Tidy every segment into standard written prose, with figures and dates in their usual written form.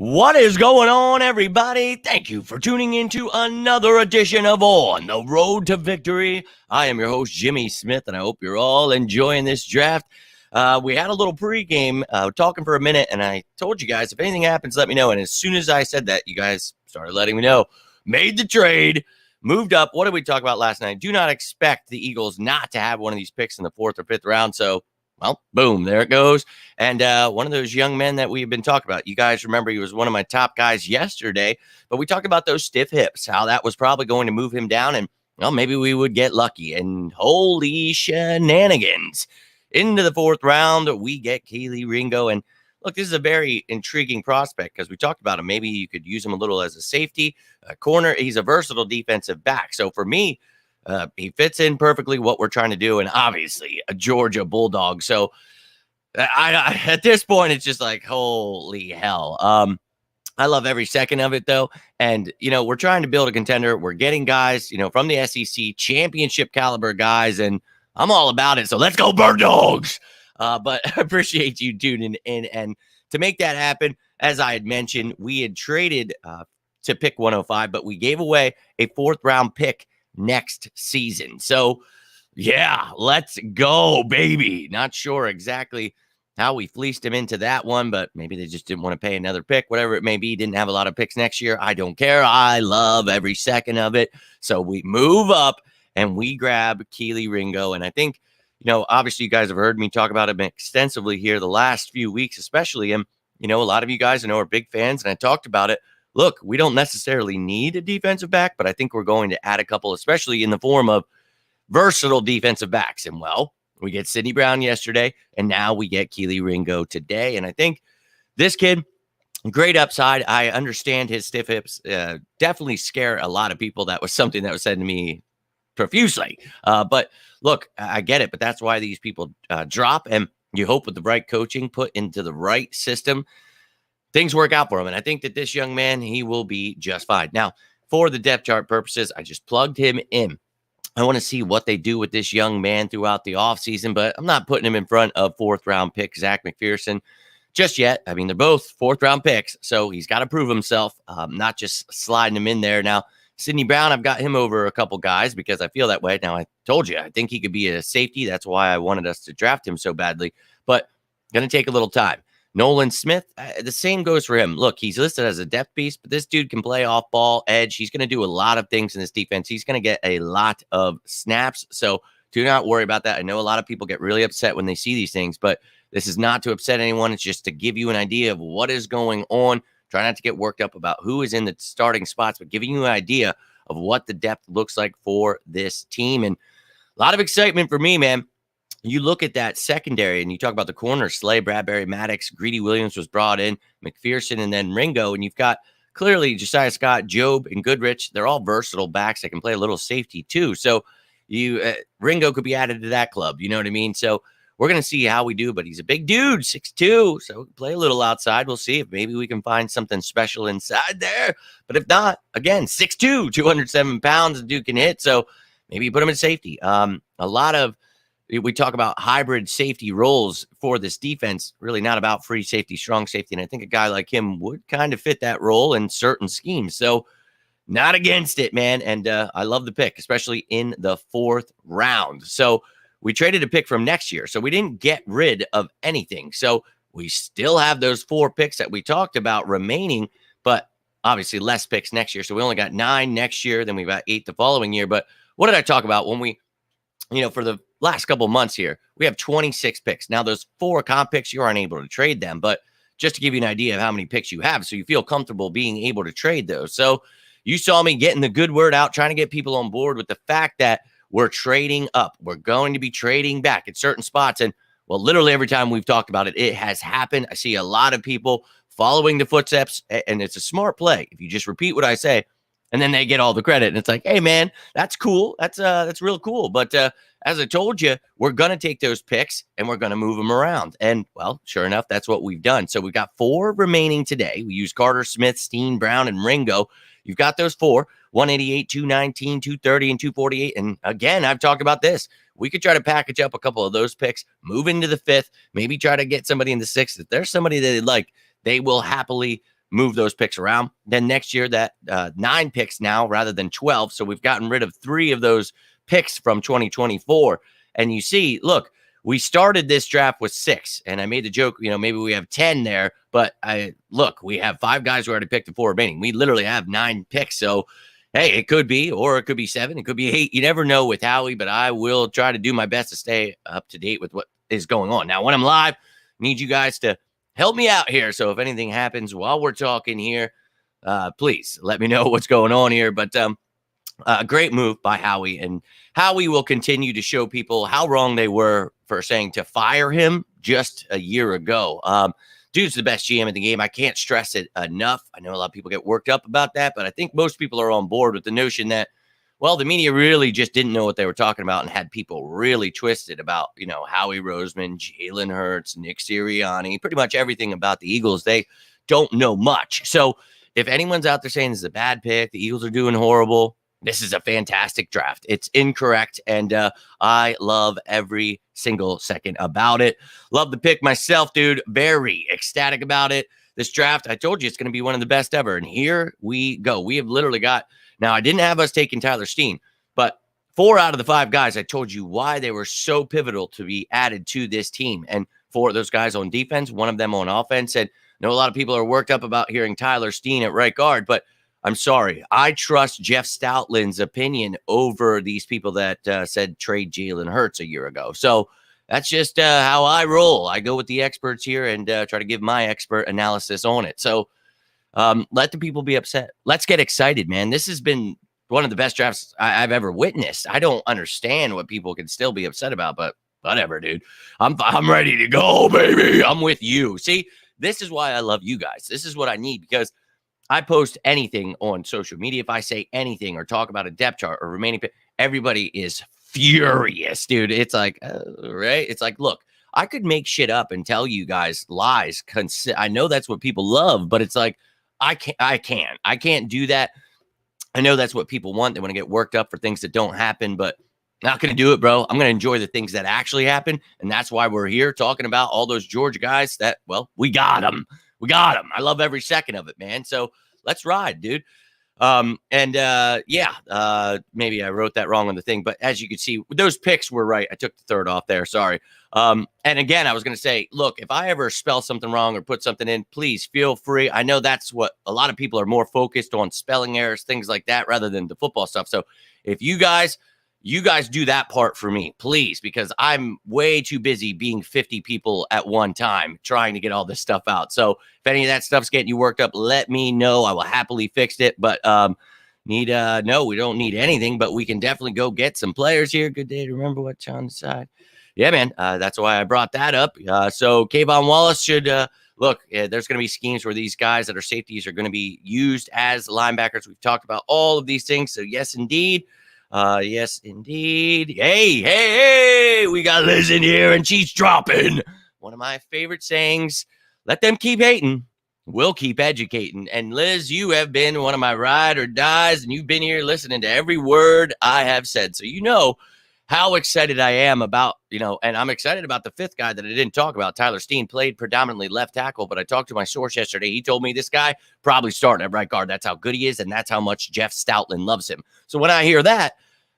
What is going on, everybody? Thank you for tuning in to another edition of On the Road to Victory. I am your host, Jimmy Smith, and I hope you're all enjoying this draft. We had a little pregame talking for a minute, and I told you guys, if anything happens, let me know. And as soon as I said that, you guys started letting me know. Made the trade, moved up. What did we talk about last night? Do not expect the Eagles not to have one of these picks in the 4th or 5th round, so well, boom, there it goes. And one of those young men that we've been talking about, you guys remember he was one of my top guys yesterday, but we talked about those stiff hips, how that was probably going to move him down, and well, maybe we would get lucky. And holy shenanigans. Into the 4th round, we get Kelee Ringo. And look, this is a very intriguing prospect because we talked about him. Maybe you could use him a little as a safety, a corner. He's a versatile defensive back. So for me, he fits in perfectly what we're trying to do, and obviously a Georgia Bulldog. So I at this point, it's just like, holy hell. I love every second of it, though. And, we're trying to build a contender. We're getting guys, from the SEC, championship caliber guys, and I'm all about it. So let's go, Bird Dogs. But I appreciate you tuning in. And to make that happen, as I had mentioned, we had traded to pick 105, but we gave away a 4th round pick next season. So yeah, let's go, baby. Not sure exactly how we fleeced him into that one, but maybe they just didn't want to pay another pick, whatever it may be. Didn't have a lot of picks next year. I don't care. I love every second of it. So we move up and we grab Kelee Ringo. And I think, obviously you guys have heard me talk about him extensively here the last few weeks, especially him. A lot of you guys I know are big fans, and I talked about it. Look, we don't necessarily need a defensive back, but I think we're going to add a couple, especially in the form of versatile defensive backs. And, well, we get Sidney Brown yesterday, and now we get Kelee Ringo today. And I think this kid, great upside. I understand his stiff hips definitely scare a lot of people. That was something that was said to me profusely. But, look, I get it, but that's why these people drop, and you hope with the right coaching put into the right system, things work out for him. And I think that this young man, he will be just fine. Now, for the depth chart purposes, I just plugged him in. I want to see what they do with this young man throughout the offseason, but I'm not putting him in front of 4th round pick Zach McPherson just yet. I mean, they're both 4th round picks, so he's got to prove himself, not just sliding him in there. Now, Sidney Brown, I've got him over a couple guys because I feel that way. Now, I told you, I think he could be a safety. That's why I wanted us to draft him so badly, but going to take a little time. Nolan Smith, the same goes for him. Look, he's listed as a depth piece, but this dude can play off ball, edge. He's going to do a lot of things in this defense. He's going to get a lot of snaps. So do not worry about that. I know a lot of people get really upset when they see these things, but this is not to upset anyone. It's just to give you an idea of what is going on. Try not to get worked up about who is in the starting spots, but giving you an idea of what the depth looks like for this team. And a lot of excitement for me, man. You look at that secondary and you talk about the corners, Slay, Bradbury, Maddox, Greedy Williams was brought in, McPherson, and then Ringo. And you've got clearly Josiah Scott, Job, and Goodrich. They're all versatile backs that can play a little safety too. So Ringo could be added to that club. You know what I mean? So we're going to see how we do, but he's a big dude, 6'2", so play a little outside. We'll see if maybe we can find something special inside there. But if not, again, 6'2", 207 pounds, the dude can hit. So maybe you put him in safety. We talk about hybrid safety roles for this defense, really not about free safety, strong safety. And I think a guy like him would kind of fit that role in certain schemes. So not against it, man. And I love the pick, especially in the 4th round. So we traded a pick from next year. So we didn't get rid of anything. So we still have those 4 picks that we talked about remaining, but obviously less picks next year. So we only got 9 next year. Then we've got 8 the following year. But what did I talk about when we, for the last couple of months here, we have 26 picks. Now, those 4 comp picks, you aren't able to trade them, but just to give you an idea of how many picks you have, so you feel comfortable being able to trade those. So you saw me getting the good word out, trying to get people on board with the fact that we're trading up. We're going to be trading back at certain spots. And, well, literally every time we've talked about it, it has happened. I see a lot of people following the footsteps, and it's a smart play. If you just repeat what I say, and then they get all the credit. And it's like, hey, man, that's cool. That's real cool. But as I told you, we're going to take those picks and we're going to move them around. And, well, sure enough, that's what we've done. So we've got 4 remaining today. We use Carter, Smith, Steen, Brown, and Ringo. You've got those 4, 188, 219, 230, and 248. And, again, I've talked about this. We could try to package up a couple of those picks, move into the 5th, maybe try to get somebody in the 6th. If there's somebody that they like, they will happily move those picks around. Then next year, that 9 picks now rather than 12. So we've gotten rid of 3 of those picks from 2024. And you see, look, we started this draft with 6, and I made the joke, maybe we have 10 there, but we have 5 guys who already picked the 4 remaining. We literally have 9 picks. So, hey, it could be, or it could be 7, it could be 8. You never know with Howie, but I will try to do my best to stay up to date with what is going on. Now, when I'm live, I need you guys to help me out here. So if anything happens while we're talking here, please let me know what's going on here. But a great move by Howie, and Howie will continue to show people how wrong they were for saying to fire him just a year ago. Dude's the best GM in the game. I can't stress it enough. I know a lot of people get worked up about that, but I think most people are on board with the notion that, well, the media really just didn't know what they were talking about and had people really twisted about, Howie Roseman, Jalen Hurts, Nick Sirianni, pretty much everything about the Eagles. They don't know much. So if anyone's out there saying this is a bad pick, the Eagles are doing horrible, this is a fantastic draft. It's incorrect, and I love every single second about it. Love the pick myself, dude. Very ecstatic about it. This draft, I told you, it's going to be one of the best ever, and here we go. We have literally got – now, I didn't have us taking Tyler Steen, but 4 out of the 5 guys, I told you why they were so pivotal to be added to this team, and 4 of those guys on defense, 1 of them on offense, and I know a lot of people are worked up about hearing Tyler Steen at right guard, but I'm sorry. I trust Jeff Stoutland's opinion over these people that said trade Jalen Hurts a year ago. So that's just how I roll. I go with the experts here and try to give my expert analysis on it. So let the people be upset. Let's get excited, man. This has been one of the best drafts I've ever witnessed. I don't understand what people can still be upset about, but whatever, dude. I'm ready to go, baby. I'm with you. See, this is why I love you guys. This is what I need, because I post anything on social media. If I say anything or talk about a depth chart or remaining pick, everybody is furious, dude. It's like, right? It's like, look, I could make shit up and tell you guys lies. I know that's what people love, but it's like, I can't do that. I know that's what people want. They want to get worked up for things that don't happen, but not going to do it, bro. I'm going to enjoy the things that actually happen. And that's why we're here talking about all those Georgia guys that, well, we got them. We got them. I love every second of it, man. So let's ride, dude. Maybe I wrote that wrong on the thing, but as you can see, those picks were right. I took the 3rd off there. Sorry. And again, I was going to say, look, if I ever spell something wrong or put something in, please feel free. I know that's what a lot of people are more focused on, spelling errors, things like that, rather than the football stuff. So if you guys do that part for me, please, because I'm way too busy being 50 people at one time trying to get all this stuff out. So if any of that stuff's getting you worked up, let me know. I will happily fix it. But no, we don't need anything, but we can definitely go get some players here. Good day to remember what's on the side. Yeah, man. That's why I brought that up. So Kayvon Wallace should look, there's going to be schemes where these guys that are safeties are going to be used as linebackers. We've talked about all of these things. So yes, indeed. Yes, indeed. Hey, we got Liz in here and she's dropping one of my favorite sayings. Let them keep hating. We'll keep educating. And Liz, you have been one of my ride or dies, and you've been here listening to every word I have said. So you know how excited I am about, and I'm excited about the 5th guy that I didn't talk about. Tyler Steen played predominantly left tackle, but I talked to my source yesterday. He told me this guy probably starting at right guard. That's how good he is, and that's how much Jeff Stoutland loves him. So when I hear that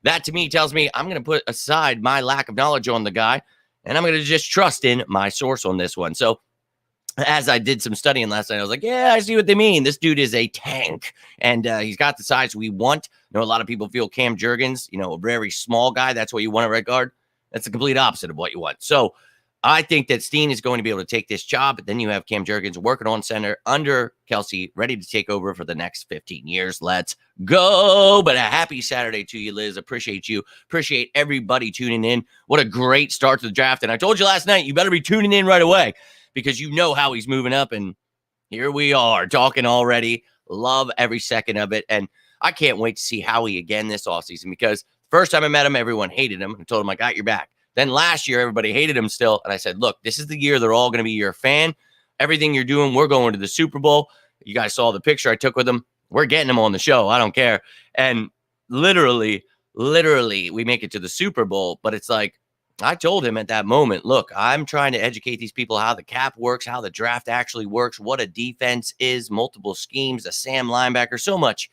to me tells me I'm going to put aside my lack of knowledge on the guy, and I'm going to just trust in my source on this one. So as I did some studying last night, I was like, yeah, I see what they mean. This dude is a tank, and he's got the size we want. I know a lot of people feel Cam Jurgens, a very small guy. That's what you want at right guard. That's the complete opposite of what you want. So I think that Steen is going to be able to take this job, but then you have Cam Jurgens working on center under Kelsey, ready to take over for the next 15 years. Let's go. But a happy Saturday to you, Liz. Appreciate you. Appreciate everybody tuning in. What a great start to the draft. And I told you last night, you better be tuning in right away, because you know how he's moving up. And here we are talking already. Love every second of it. And I can't wait to see Howie again this offseason, because first time I met him, everyone hated him. I told him I got your back. Then last year, everybody hated him still. And I said, look, this is the year they're all going to be your fan. Everything you're doing, we're going to the Super Bowl. You guys saw the picture I took with him. We're getting him on the show. I don't care. And literally, we make it to the Super Bowl. But it's like, I told him at that moment, look, I'm trying to educate these people how the cap works, how the draft actually works, what a defense is, multiple schemes, a Sam linebacker, so much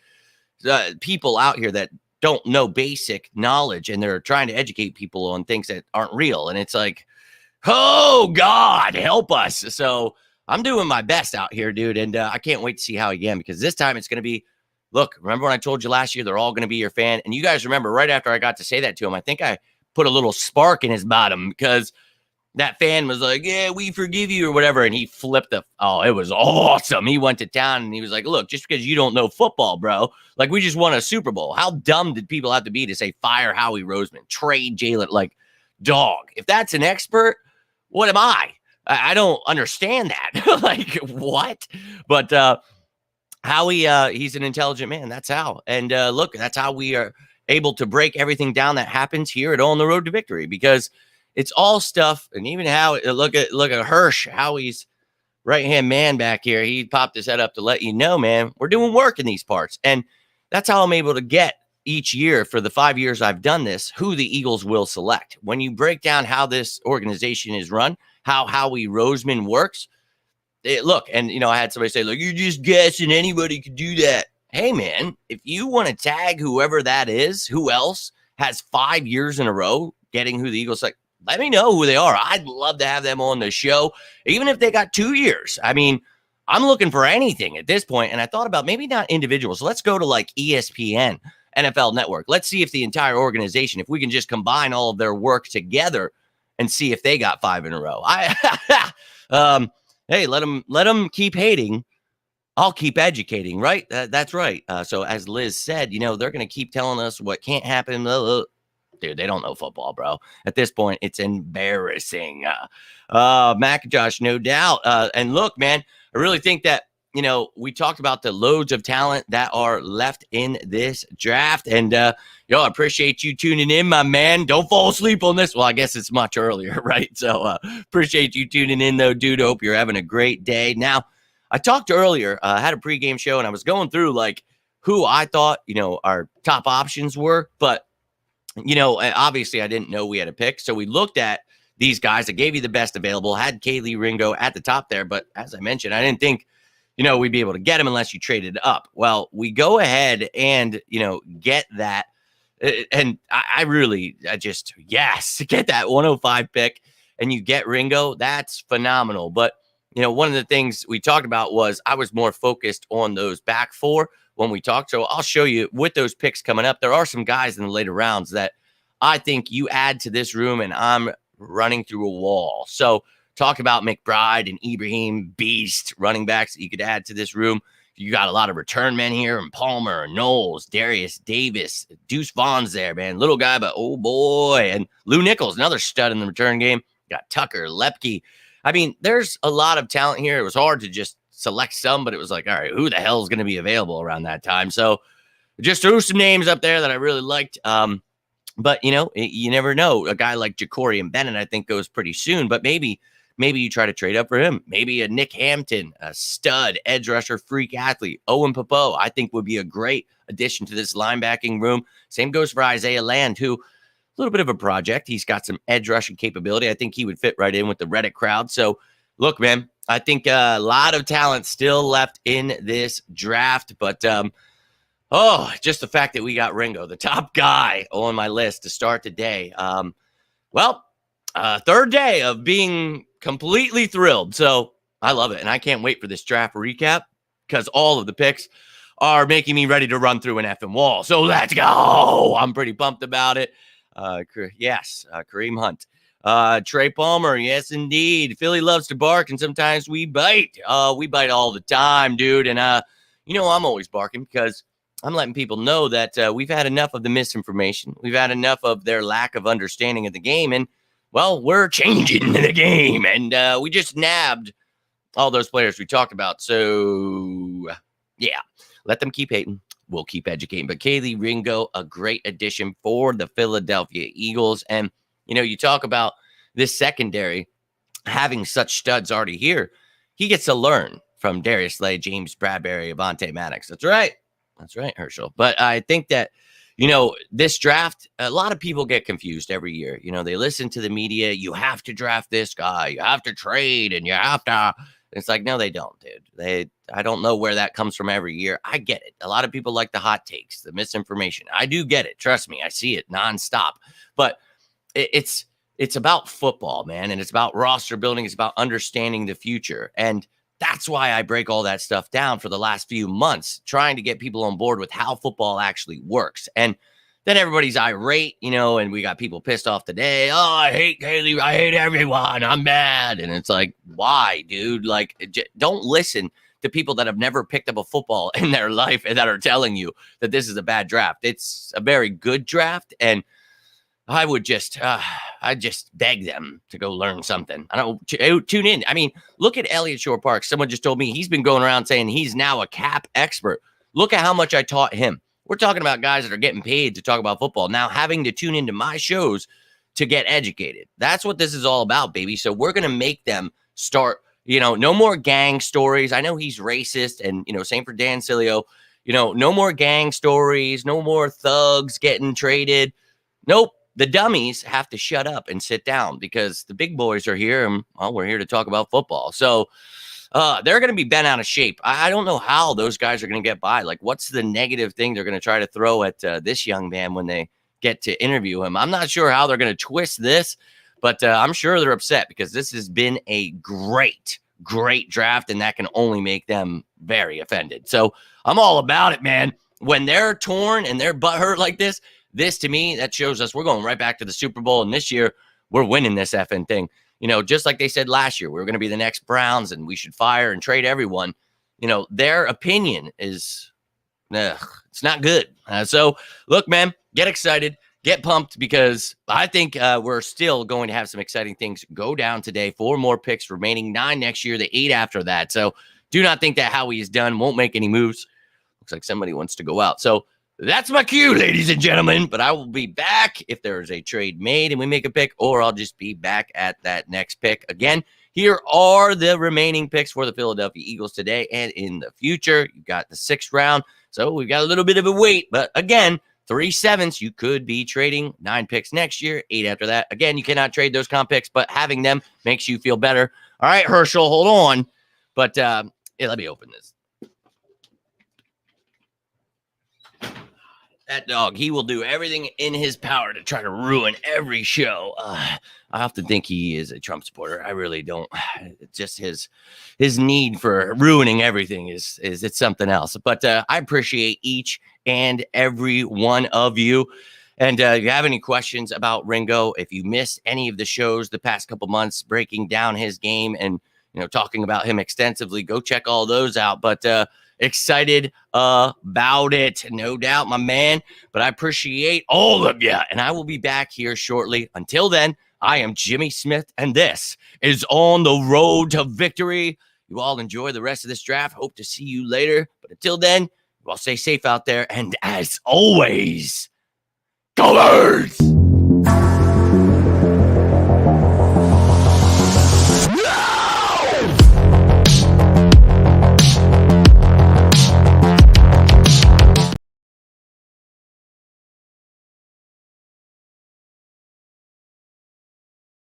people out here that don't know basic knowledge, and they're trying to educate people on things that aren't real. And it's like, oh, God, help us. So I'm doing my best out here, dude. And I can't wait to see how again, because this time it's going to be, look, remember when I told you last year, they're all going to be your fan. And you guys remember right after I got to say that to him, I think I put a little spark in his bottom because that fan was like, yeah, we forgive you or whatever. And he flipped it was awesome. He went to town and he was like, look, just because you don't know football, bro, like we just won a Super Bowl. How dumb did people have to be to say fire Howie Roseman, trade Jalen, like dog? If that's an expert, what am I? I don't understand that. Like what? But Howie, he's an intelligent man. That's how. And look, that's how we are able to break everything down that happens here at On the Road to Victory, because it's all stuff. And even how look at Hirsch, Howie's right-hand man back here. He popped his head up to let you know, man, we're doing work in these parts. And that's how I'm able to get each year for the 5 years I've done this, who the Eagles will select. When you break down how this organization is run, how Howie Roseman works, look, and I had somebody say, look, you're just guessing, anybody could do that. Hey, man, if you want to tag whoever that is, who else has 5 years in a row getting who the Eagles select, let me know who they are. I'd love to have them on the show, even if they got 2 years. I mean, I'm looking for anything at this point. And I thought about maybe not individuals. Let's go to like ESPN, NFL Network. Let's see if the entire organization, if we can just combine all of their work together and see if they got 5 in a row. Hey, let them keep hating. I'll keep educating, right? That's right. So as Liz said, they're going to keep telling us what can't happen. Dude, they don't know football, bro. At this point, it's embarrassing. McIntosh, no doubt. And look, man, I really think that, we talked about the loads of talent that are left in this draft. And, I appreciate you tuning in, my man. Don't fall asleep on this. Well, I guess it's much earlier, right? So appreciate you tuning in, though, dude. Hope you're having a great day. Now, I talked earlier, I had a pregame show, and I was going through, like, who I thought, our top options were. But obviously I didn't know we had a pick. So we looked at these guys. I gave you the best available, had Kelee Ringo at the top there. But as I mentioned, I didn't think, we'd be able to get him unless you traded up. Well, we go ahead and, get that. And I just, yes, get that 105 pick and you get Ringo. That's phenomenal. But, one of the things we talked about was I was more focused on those back four when we talked. So I'll show you with those picks coming up. There are some guys in the later rounds that I think you add to this room and I'm running through a wall. So talk about McBride and Ibrahim, beast running backs that you could add to this room. You got a lot of return men here, and Palmer, Knowles, Darius Davis, Deuce Vaughn's there, man. Little guy, but oh boy. And Lou Nichols, another stud in the return game. Got Tucker, Lepke. I mean, there's a lot of talent here. It was hard to just select some, but it was like, all right, who the hell is going to be available around that time? So just threw some names up there that I really liked. But, you never know. A guy like Jacorian Bennett, I think, goes pretty soon, but maybe you try to trade up for him. Maybe a Nick Hampton, a stud, edge rusher, freak athlete. Owen Popo, I think, would be a great addition to this linebacking room. Same goes for Isaiah Land, who, a little bit of a project. He's got some edge rushing capability. I think he would fit right in with the Reddit crowd. So, look, man, I think a lot of talent still left in this draft. But, just the fact that we got Ringo, the top guy on my list to start the day. Third day of being completely thrilled. So I love it. And I can't wait for this draft recap because all of the picks are making me ready to run through an effing wall. So let's go. I'm pretty pumped about it. Kareem Hunt. Trey Palmer. Yes, indeed. Philly loves to bark and sometimes we bite. We bite all the time, dude. And, I'm always barking because I'm letting people know that we've had enough of the misinformation. We've had enough of their lack of understanding of the game. And, well, we're changing the game. And we just nabbed all those players we talked about. So, yeah, let them keep hating. We'll keep educating. But Kelee Ringo, a great addition for the Philadelphia Eagles. And, you talk about this secondary having such studs already here. He gets to learn from Darius Slay, James Bradbury, Avonte Maddox. That's right. That's right, Herschel. But I think that, this draft, a lot of people get confused every year. They listen to the media. You have to draft this guy. You have to trade, and you have to. It's like, no, they don't, dude. I don't know where that comes from every year. I get it. A lot of people like the hot takes, the misinformation. I do get it. Trust me, I see it nonstop. But it's about football, man, and it's about roster building. It's about understanding the future, and that's why I break all that stuff down for the last few months, trying to get people on board with how football actually works. And then everybody's irate, and we got people pissed off today. Oh, I hate Kelee. I hate everyone. I'm mad. And it's like, why, dude? Like, don't listen to people that have never picked up a football in their life and that are telling you that this is a bad draft. It's a very good draft. And I would just beg them to go learn something. I don't tune in. I mean, look at Elliott Shore Park. Someone just told me he's been going around saying he's now a cap expert. Look at how much I taught him. We're talking about guys that are getting paid to talk about football, now having to tune into my shows to get educated. That's what this is all about, baby. So we're going to make them start, no more gang stories. I know he's racist, and, same for Dan Sileo. No more gang stories, no more thugs getting traded. Nope. The dummies have to shut up and sit down because the big boys are here, and, well, we're here to talk about football. So they're going to be bent out of shape. I don't know how those guys are going to get by. Like, what's the negative thing they're going to try to throw at this young man when they get to interview him? I'm not sure how they're going to twist this, but I'm sure they're upset because this has been a great draft, and that can only make them very offended. So I'm all about it, man. When they're torn and their butt hurt like this, to me, that shows us we're going right back to the Super Bowl. And this year, we're winning this effing thing. Just like they said last year, we were going to be the next Browns and we should fire and trade everyone. Their opinion is, it's not good. So, look, man, get excited, get pumped, because I think we're still going to have some exciting things go down today. 4 more picks remaining, 9 next year, the 8 after that. So, do not think that Howie is done, won't make any moves. Looks like somebody wants to go out. So, that's my cue, ladies and gentlemen. But I will be back if there is a trade made and we make a pick, or I'll just be back at that next pick. Again, here are the remaining picks for the Philadelphia Eagles today and in the future. You got the 6th round, so we've got a little bit of a wait. But again, 3 7s, you could be trading 9 picks next year, 8 after that. Again, you cannot trade those comp picks, but having them makes you feel better. All right, Herschel, hold on. But let me open this. That dog, he will do everything in his power to try to ruin every show. I often think he is a Trump supporter. I really don't. It's just his need for ruining everything is it's something else. But I appreciate each and every one of you. And if you have any questions about Ringo, if you missed any of the shows the past couple months breaking down his game and talking about him extensively, go check all those out. But excited about it, no doubt, my man. But I appreciate all of you, and I will be back here shortly. Until then, I am Jimmy Smith, and this is On the Road to Victory. You all enjoy the rest of this draft. Hope to see you later. But until then, you all stay safe out there. And as always, go Birds!